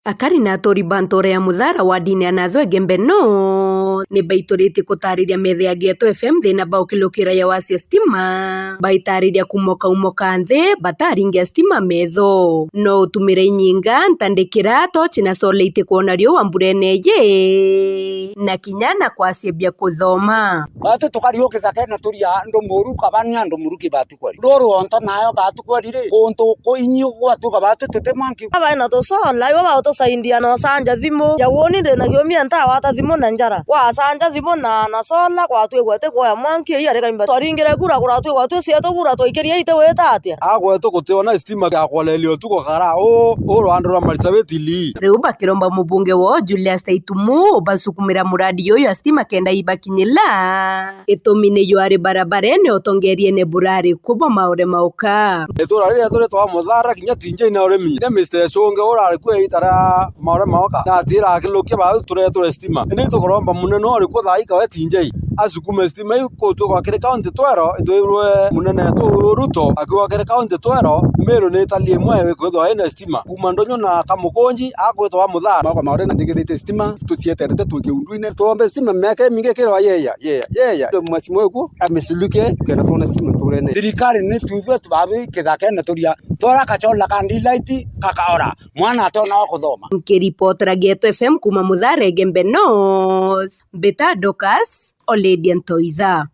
Akari na atori bantore ya muthara wa dini anathwe gembe no ni baitorite kutariria methe ya Geto FM thina baukilukira ya wasia stima baitariria kumoka nthi bataringia stima metho no utumire inyinga ntandikira tochi na soleite kuona rio wa mburene ye na kinyana kwasiebia kuthoma batu tukariukiza kena turia ndo muru kabanya ndo muru kibatu kwari roro onto nayo batu kwari ri konto ko inyo gwatu kabatu tetemanki abana to so live ba to saindia no sanja thimo ya woni de na gyomi anta wata thimo na njara wa sanja thimo na sola kwa tu gwete kwa manki ya reka imba toringire kura tu gwatu cia to kura to ikeria ite weta atia agweto gutiona stima ya kwalelio tuko kara o rwando rwa Marsabit riu bakiromba mubunge wo Julius Taitumu basukumira muradi yo ya stima kenda ibakinyila itumine yo ari barabarene otongerie ne burari kubo maure mauka etura ri etura twa muthara kinya tinje na uremi ne Mr. Songe urari kwe itara maure mauka na tira akilukia ba ture stima ni tukoromba munene ori ko thaika we tinje asukume stima iko to kwa kire county twero itwirwe munene to Ruto akiwa kire county twero mero ne talie mwe kwetho ene stima kuma ndonyo na kamukonji akwetwa muthara kwa maure na ndigirite stima tucieterete tukiunduine tuombe stima miaka mingi kiro yeya ndo mwasimu weku amesuluke kena tuna stima turene thirikari ni tuithwe tubabi kithake na turia tora kachola kandi light kakaora mwana atona kuthoma nkiripotera Geto FM kuma muthara gembe no beta Dokas Oledian Toitha.